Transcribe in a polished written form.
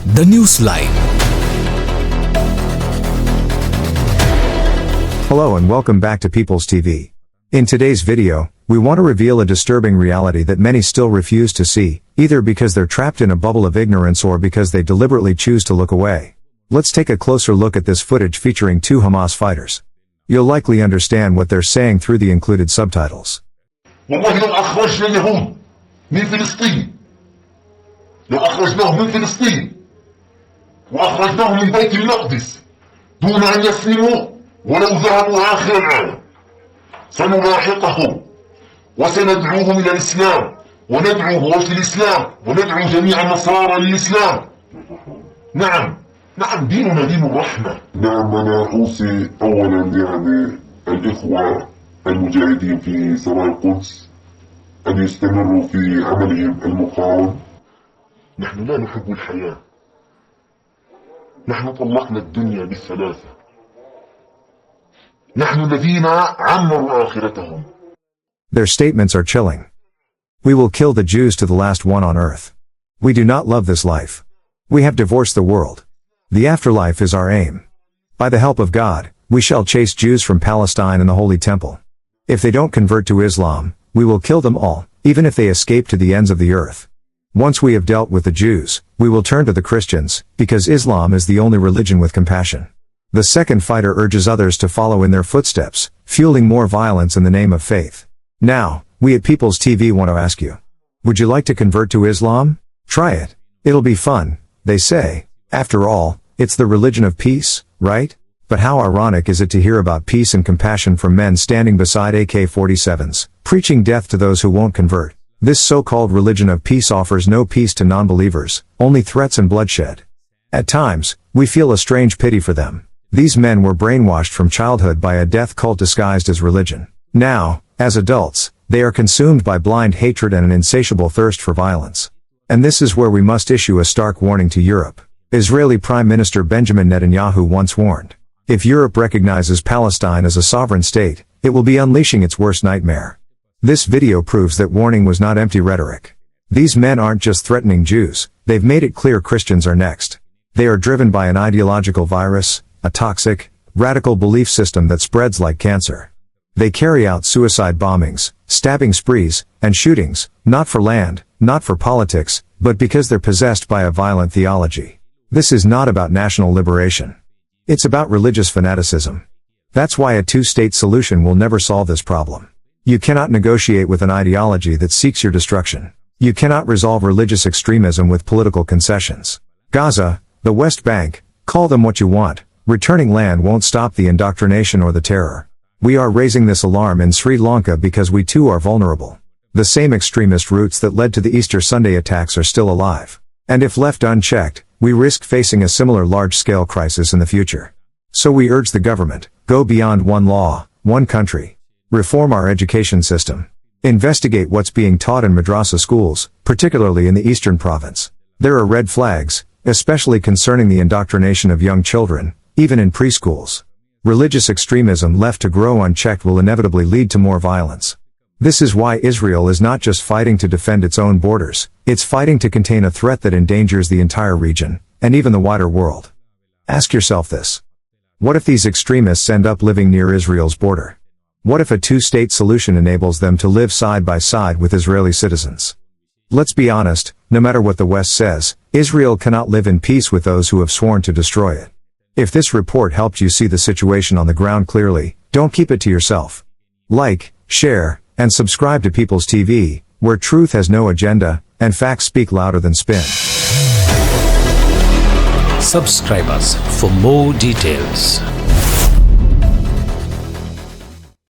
The Newsline. Hello and welcome back to People's TV. In today's video, we want to reveal a disturbing reality that many still refuse to see, either because they're trapped in a bubble of ignorance or because they deliberately choose to look away. Let's take a closer look at this footage featuring two Hamas fighters. You'll likely understand what they're saying through the included subtitles. والله لو أخرجنا اليهود من فلسطين لو أخرجناهم من فلسطين وأخرجناهم من بيت المقدس دون أن يسلموا ولو ذهبوا آخر العالم سنلاحقهم وسندعوهم إلى الإسلام وندعو غوث الإسلام وندعو جميع النصارى للإسلام. نعم ديننا دين الرحمة. نعم أنا أوصي أولا يعني الإخوة المجاهدين في سراء القدس أن يستمروا في عملهم المقاوم. نحن لا نحب الحياة، نحن طلقنا الدنيا بالثلاثة، نحن الذين عمروا آخرتهم. Their statements are chilling. We will kill the Jews to the last one on earth. We do not love this life. We have divorced the world. The afterlife is our aim. By the help of God, we shall chase Jews from Palestine and the Holy Temple. If they don't convert to Islam, we will kill them all, even if they escape to the ends of the earth. Once we have dealt with the Jews, we will turn to the Christians, because Islam is the only religion with compassion. The second fighter urges others to follow in their footsteps, fueling more violence in the name of faith. Now, we at People's TV want to ask you. Would you like to convert to Islam? Try it. It'll be fun, they say. After all, it's the religion of peace, right? But how ironic is it to hear about peace and compassion from men standing beside AK-47s, preaching death to those who won't convert. This so-called religion of peace offers no peace to non-believers, only threats and bloodshed. At times, we feel a strange pity for them. These men were brainwashed from childhood by a death cult disguised as religion. Now, as adults, they are consumed by blind hatred and an insatiable thirst for violence. And this is where we must issue a stark warning to Europe. Israeli Prime Minister Benjamin Netanyahu once warned, if Europe recognizes Palestine as a sovereign state, it will be unleashing its worst nightmare. This video proves that warning was not empty rhetoric. These men aren't just threatening Jews, they've made it clear Christians are next. They are driven by an ideological virus, a toxic, radical belief system that spreads like cancer. They carry out suicide bombings, stabbing sprees, and shootings, not for land, not for politics, but because they're possessed by a violent theology. This is not about national liberation. It's about religious fanaticism. That's why a two-state solution will never solve this problem. You cannot negotiate with an ideology that seeks your destruction. You cannot resolve religious extremism with political concessions. Gaza, the West Bank, call them what you want, returning land won't stop the indoctrination or the terror. We are raising this alarm in Sri Lanka because we too are vulnerable. The same extremist roots that led to the Easter Sunday attacks are still alive. And if left unchecked, we risk facing a similar large-scale crisis in the future. So we urge the government, go beyond one law, one country. Reform our education system. Investigate what's being taught in madrasa schools, particularly in the Eastern Province. There are red flags, especially concerning the indoctrination of young children, even in preschools. Religious extremism left to grow unchecked will inevitably lead to more violence. This is why Israel is not just fighting to defend its own borders, it's fighting to contain a threat that endangers the entire region, and even the wider world. Ask yourself this. What if these extremists end up living near Israel's border? What if a two-state solution enables them to live side by side with Israeli citizens? Let's be honest, no matter what the West says, Israel cannot live in peace with those who have sworn to destroy it. If this report helped you see the situation on the ground clearly, don't keep it to yourself. Like, share, and subscribe to People's TV, where truth has no agenda, and facts speak louder than spin. Subscribe us for more details.